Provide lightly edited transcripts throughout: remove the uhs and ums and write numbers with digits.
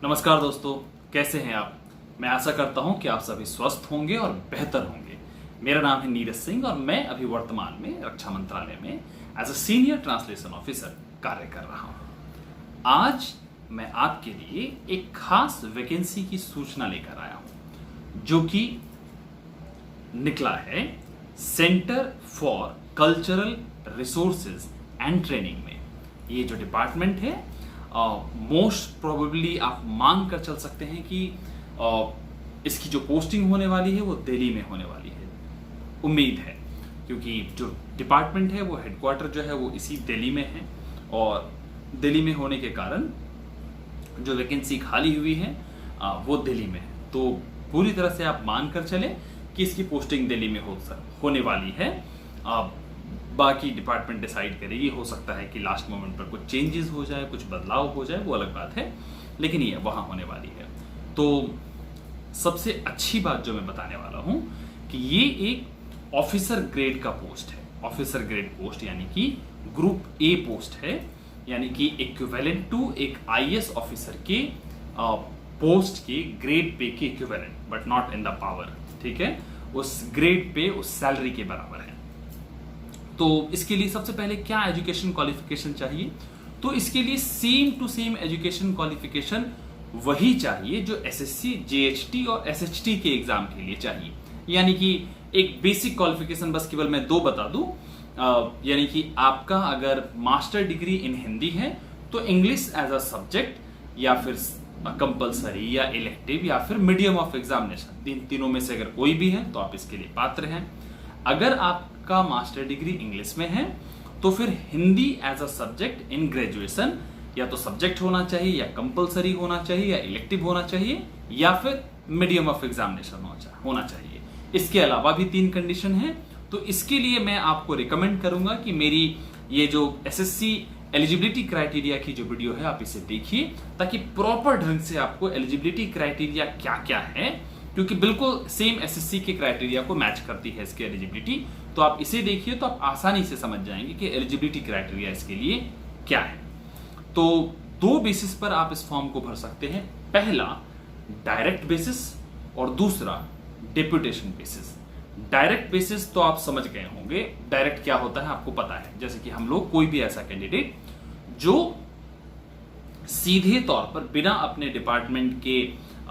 नमस्कार दोस्तों, कैसे हैं आप। मैं आशा करता हूं कि आप सभी स्वस्थ होंगे और बेहतर होंगे। मेरा नाम है नीरज सिंह और मैं अभी वर्तमान में रक्षा मंत्रालय में as a senior translation officer कार्य कर रहा हूं। आज मैं आपके लिए एक खास वैकेंसी की सूचना लेकर आया हूं जो कि निकला है centre for cultural resources and training में। ये जो डिपार्टमेंट है मोस्ट प्रोबेबली आप मान कर चल सकते हैं कि इसकी जो पोस्टिंग होने वाली है वो दिल्ली में होने वाली है, उम्मीद है, क्योंकि जो डिपार्टमेंट है वो हेडक्वार्टर जो है वो इसी दिल्ली में है और दिल्ली में होने के कारण जो वैकेंसी खाली हुई है वो दिल्ली में है। तो पूरी तरह से आप मान कर चले कि इसकी पोस्टिंग दिल्ली में होने वाली है। बाकी डिपार्टमेंट डिसाइड करेगी, हो सकता है कि लास्ट मोमेंट पर कुछ चेंजेस हो जाए, कुछ बदलाव हो जाए, वो अलग बात है, लेकिन ये वहां होने वाली है। तो सबसे अच्छी बात जो मैं बताने वाला हूं कि ये एक ऑफिसर ग्रेड का पोस्ट है। ऑफिसर ग्रेड पोस्ट यानी कि ग्रुप ए पोस्ट है, यानी कि इक्विवेलेंट टू एक आईएएस ऑफिसर के पोस्ट के ग्रेड पे के equivalent, but not in the power. ठीक है, उस ग्रेड पे उस सैलरी के बराबर है। तो इसके लिए सबसे पहले क्या एजुकेशन क्वालिफिकेशन चाहिए? तो इसके लिए same to same education qualification वही चाहिए जो एसएससी, जेएचटी और एसएचटी के एग्जाम के लिए चाहिए। यानी कि एक बेसिक क्वालिफिकेशन बस केवल मैं दो बता दूं, यानी कि आपका अगर मास्टर डिग्री इन हिंदी है तो इंग्लिश एज अ सब्जेक्ट या फिर कंपलसरी या इलेक्टिव या फिर मीडियम ऑफ एग्जामिनेशन, तीनों में से अगर कोई भी है तो आप इसके लिए पात्र हैं। अगर आपका मास्टर डिग्री इंग्लिश में है तो फिर Hindi as a subject in graduation या तो सब्जेक्ट होना चाहिए या कंपलसरी होना चाहिए या इलेक्टिव होना चाहिए या फिर मीडियम ऑफ एग्जामिनेशन होना चाहिए। इसके अलावा भी 3 कंडीशन है। तो इसके लिए मैं आपको रिकमेंड करूंगा कि मेरी ये जो एसएससी एलिजिबिलिटी क्राइटेरिया की जो वीडियो है आप इसे देखिए, ताकि प्रॉपर ढंग से आपको एलिजिबिलिटी क्राइटेरिया क्या क्या है, क्योंकि बिल्कुल सेम एसएससी के क्राइटेरिया को मैच करती है इसकी एलिजिबिलिटी। तो आप इसे देखिए तो आप आसानी से समझ जाएंगे कि एलिजिबिलिटी क्राइटेरिया इसके लिए क्या है। तो 2 बेसिस पर आप इस फॉर्म को भर सकते हैं। पहला डायरेक्ट बेसिस और दूसरा डेपुटेशन बेसिस। डायरेक्ट बेसिस तो आप समझ गए होंगे, डायरेक्ट क्या होता है आपको पता है। जैसे कि हम लोग कोई भी ऐसा कैंडिडेट जो सीधे तौर पर बिना अपने डिपार्टमेंट के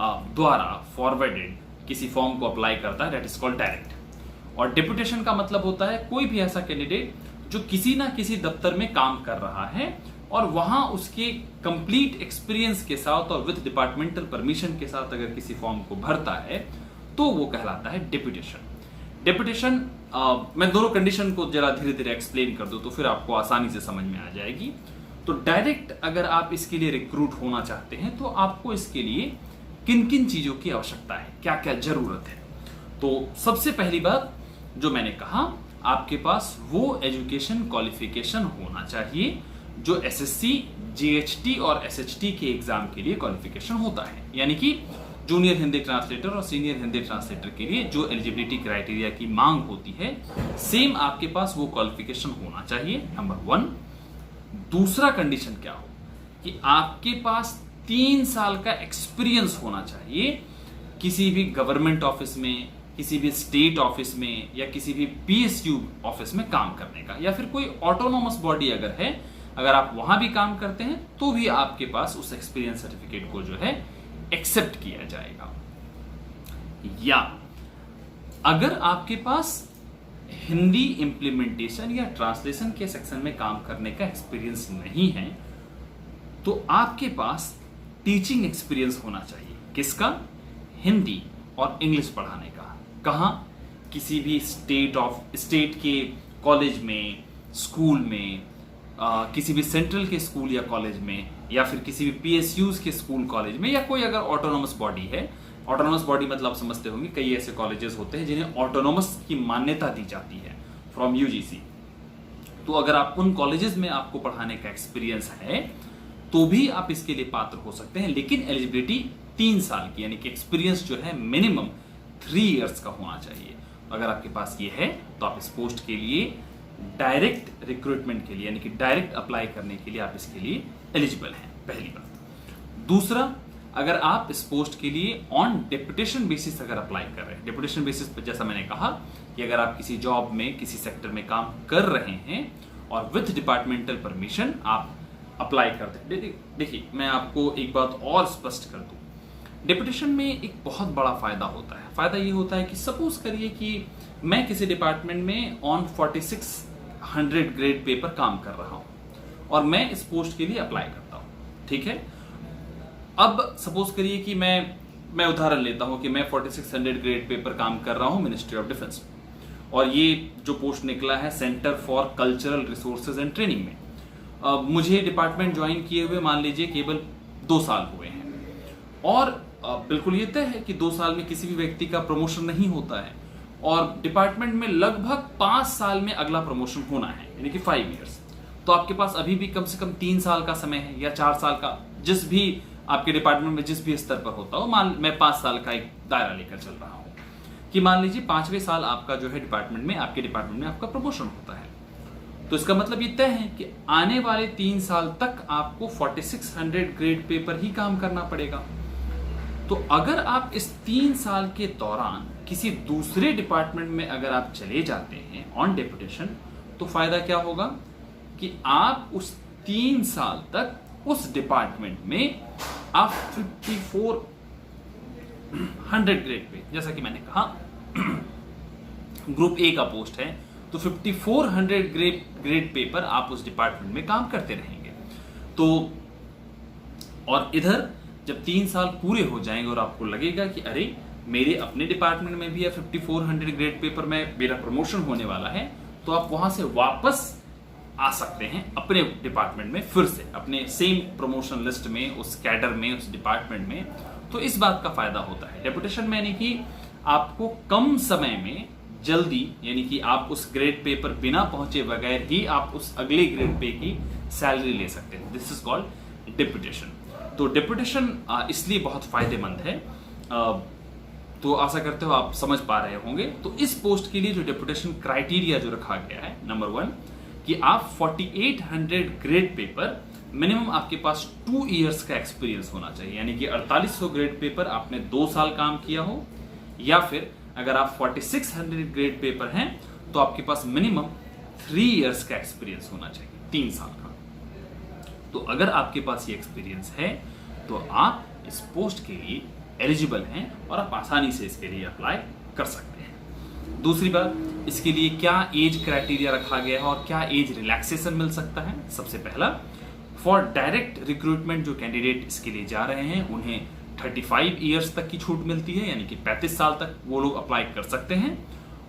द्वारा फॉरवर्डेड किसी फॉर्म को अप्लाई करता है, दैट इज कॉल्ड डायरेक्ट। और डेपुटेशन का मतलब होता है कोई भी ऐसा कैंडिडेट जो किसी ना किसी दफ्तर में काम कर रहा है और वहां उसके कंप्लीट एक्सपीरियंस के साथ और विद डिपार्टमेंटल परमिशन के साथ अगर किसी फॉर्म को भरता है तो वो कहलाता है डेपुटेशन। डेपुटेशन मैं दोनों कंडीशन को जरा धीरे धीरे एक्सप्लेन कर दूं तो फिर आपको आसानी से समझ में आ जाएगी। तो डायरेक्ट अगर आप इसके लिए रिक्रूट होना चाहते हैं तो आपको इसके लिए किन किन चीजों की आवश्यकता है, क्या क्या जरूरत है। तो सबसे पहली बात जो मैंने कहा, आपके पास वो एजुकेशन क्वालिफिकेशन होना चाहिए जो एसएससी, जेएचटी और एसएचटी के एग्जाम के लिए क्वालिफिकेशन होता है। यानी कि जूनियर हिंदी ट्रांसलेटर और सीनियर हिंदी ट्रांसलेटर के लिए जो एलिजिबिलिटी क्राइटेरिया की मांग होती है, सेम आपके पास वो क्वालिफिकेशन होना चाहिए, नंबर 1। दूसरा कंडीशन क्या हो कि आपके पास 3 साल का एक्सपीरियंस होना चाहिए किसी भी गवर्नमेंट ऑफिस में, किसी भी स्टेट ऑफिस में या किसी भी पीएसयू ऑफिस में काम करने का, या फिर कोई ऑटोनोमस बॉडी अगर है, अगर आप वहां भी काम करते हैं तो भी आपके पास उस एक्सपीरियंस सर्टिफिकेट को जो है एक्सेप्ट किया जाएगा। या अगर आपके पास हिंदी इंप्लीमेंटेशन या ट्रांसलेशन के सेक्शन में काम करने का एक्सपीरियंस नहीं है तो आपके पास टीचिंग एक्सपीरियंस होना चाहिए। किसका? हिंदी और इंग्लिश पढ़ाने का। कहां? किसी भी स्टेट के कॉलेज में, स्कूल में, किसी भी सेंट्रल के स्कूल या कॉलेज में, या फिर किसी भी पीएसयूज के स्कूल कॉलेज में, या कोई अगर ऑटोनोमस बॉडी है। ऑटोनोमस बॉडी मतलब आप समझते होंगे कई ऐसे कॉलेजेस होते हैं जिन्हें ऑटोनोमस की मान्यता दी जाती है फ्रॉम यूजीसी। तो अगर आप उन कॉलेजेस में आपको पढ़ाने का एक्सपीरियंस है तो भी आप इसके लिए पात्र हो सकते हैं, लेकिन एलिजिबिलिटी 3 साल की, यानी कि एक्सपीरियंस जो है मिनिमम 3 इयर्स का होना चाहिए। अगर आपके पास ये है तो आप इस पोस्ट के लिए डायरेक्ट रिक्रूटमेंट के लिए, यानी कि डायरेक्ट अप्लाई करने के लिए आप इसके लिए एलिजिबल हैं, पहली बात। दूसरा, अगर आप इस पोस्ट के लिए ऑन डेपुटेशन बेसिस अगर अप्लाई कर रहे हैं, डेपुटेशन बेसिस पर जैसा मैंने कहा कि अगर आप किसी जॉब में किसी सेक्टर में काम कर रहे हैं और विथ डिपार्टमेंटल परमिशन आप अप्लाई करते हैं। देखिए मैं आपको एक बात और स्पष्ट कर दूं, डेपुटेशन में एक बहुत बड़ा फायदा होता है। फायदा ये होता है कि सपोज करिए कि मैं किसी डिपार्टमेंट में ऑन 4600 ग्रेड पे पर काम कर रहा हूं और मैं इस पोस्ट के लिए अप्लाई करता हूं, ठीक है। अब सपोज करिए कि मैं उदाहरण लेता हूं कि मैं 4600 ग्रेड पे पर काम कर रहा हूं मिनिस्ट्री ऑफ डिफेंस में, और ये जो पोस्ट निकला है centre for cultural resources and training में। मुझे डिपार्टमेंट ज्वाइन किए हुए मान लीजिए केवल 2 साल हुए हैं और बिल्कुल ये तय है कि 2 साल में किसी भी व्यक्ति का प्रमोशन नहीं होता है और डिपार्टमेंट में लगभग 5 साल में अगला प्रमोशन होना है, यानी कि 5 इयर्स। तो आपके पास अभी भी कम से कम 3 साल का समय है या 4 साल का, जिस भी आपके डिपार्टमेंट में जिस भी स्तर पर होता हो। मैं 5 साल का एक दायरा लेकर चल रहा हूं कि मान लीजिए 5वें साल आपका जो है डिपार्टमेंट में आपके डिपार्टमेंट में आपका प्रमोशन होता है। तो इसका मतलब ये तय है कि आने वाले 3 साल तक आपको 4600 ग्रेड पे पर ही काम करना पड़ेगा। तो अगर आप इस 3 साल के दौरान किसी दूसरे डिपार्टमेंट में अगर आप चले जाते हैं ऑन डेपुटेशन, तो फायदा क्या होगा कि आप उस 3 साल तक उस डिपार्टमेंट में आप 5400 ग्रेड पे, जैसा कि मैंने कहा ग्रुप ए का पोस्ट है तो 5400 ग्रेड पे पर आप उस डिपार्टमेंट में काम करते रहेंगे। तो और इधर जब 3 साल पूरे हो जाएंगे और आपको लगेगा कि अरे मेरे अपने डिपार्टमेंट में भी 5400 ग्रेड पे पर मेरा प्रमोशन होने वाला है, तो आप वहां से वापस आ सकते हैं अपने डिपार्टमेंट में, फिर से अपने सेम प्रमोशन लिस्ट में, उस कैडर में, उस डिपार्टमेंट में। तो इस बात का फायदा होता है डेपुटेशन में, यानी कि आपको कम समय में जल्दी, यानी कि आप उस ग्रेड पे पर बिना पहुंचे बगैर ही आप उस अगले ग्रेड पे की सैलरी ले सकते हैं। This is called deputation. तो डेपुटेशन इसलिए बहुत फायदेमंद है। तो आशा करते हो आप समझ पा रहे होंगे। तो इस पोस्ट के लिए जो डेपुटेशन क्राइटेरिया जो रखा गया है, नंबर 1 कि आप 4800 ग्रेड पे पर मिनिमम आपके पास 2 इयर्स का एक्सपीरियंस होना चाहिए, यानी कि 4800 ग्रेड पे पर आपने 2 साल काम किया हो, या फिर अगर आप 4600 ग्रेड पे पर हैं तो आपके पास मिनिमम 3 इयर्स का एक्सपीरियंस होना चाहिए, 3 साल का। तो अगर आपके पास ये एक्सपीरियंस है तो आप इस पोस्ट के लिए एलिजिबल हैं और आप आसानी से इसके लिए अप्लाई कर सकते हैं। दूसरी बात, इसके लिए क्या एज क्राइटेरिया रखा गया है और क्या एज रिलैक्सेशन मिल सकता है। सबसे पहला, फॉर डायरेक्ट रिक्रूटमेंट जो कैंडिडेट इसके लिए जा रहे हैं उन्हें 35 इयर्स तक की छूट मिलती है, यानी कि 35 साल तक वो लोग अप्लाई कर सकते हैं।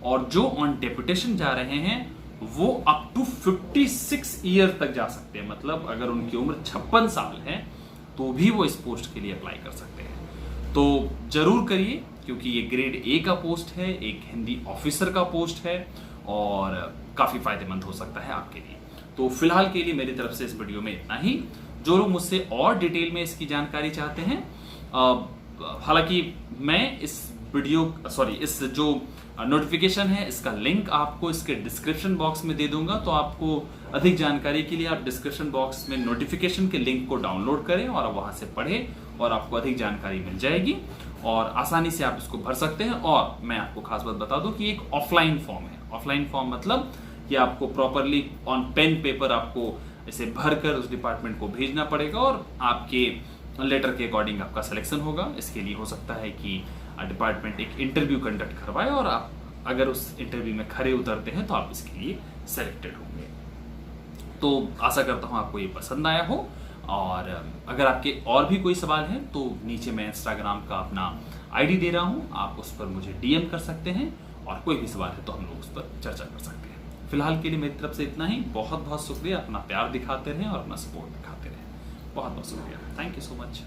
और जो ऑन डेपुटेशन जा रहे हैं वो अप टू 56 ईयर तक जा सकते हैं, मतलब अगर उनकी उम्र 56 साल है तो भी वो इस पोस्ट के लिए अप्लाई कर सकते हैं। तो जरूर करिए, क्योंकि ये ग्रेड ए का पोस्ट है, एक हिंदी ऑफिसर का पोस्ट है और काफी फायदेमंद हो सकता है आपके लिए। तो फिलहाल के लिए मेरी तरफ से इस वीडियो में इतना ही। जो लोग मुझसे और डिटेल में इसकी जानकारी चाहते हैं, हालांकि मैं इस जो नोटिफिकेशन है इसका लिंक आपको इसके डिस्क्रिप्शन बॉक्स में दे दूंगा। तो आपको अधिक जानकारी के लिए आप डिस्क्रिप्शन बॉक्स में नोटिफिकेशन के लिंक को डाउनलोड करें और वहां से पढ़ें और आपको अधिक जानकारी मिल जाएगी और आसानी से आप इसको भर सकते हैं। और मैं आपको खास बात बता दूं कि एक ऑफलाइन फॉर्म है। ऑफलाइन फॉर्म मतलब कि आपको प्रॉपरली ऑन पेन पेपर आपको इसे भरकर उस डिपार्टमेंट को भेजना पड़ेगा और आपके लेटर के अकॉर्डिंग आपका सिलेक्शन होगा। इसके लिए हो सकता है कि डिपार्टमेंट एक इंटरव्यू कंडक्ट करवाए और आप अगर उस इंटरव्यू में खरे उतरते हैं तो आप इसके लिए सेलेक्टेड होंगे। तो आशा करता हूं आपको ये पसंद आया हो, और अगर आपके और भी कोई सवाल है तो नीचे मैं इंस्टाग्राम का अपना आईडी दे रहा हूं, आप उस पर मुझे डीएम कर सकते हैं और कोई भी सवाल है तो हम लोग उस पर चर्चा कर सकते हैं। फिलहाल के लिए मेरी तरफ से इतना ही। बहुत बहुत शुक्रिया, अपना प्यार दिखाते रहें और अपना सपोर्ट दिखाते रहें। बहुत बहुत शुक्रिया, थैंक यू सो मच।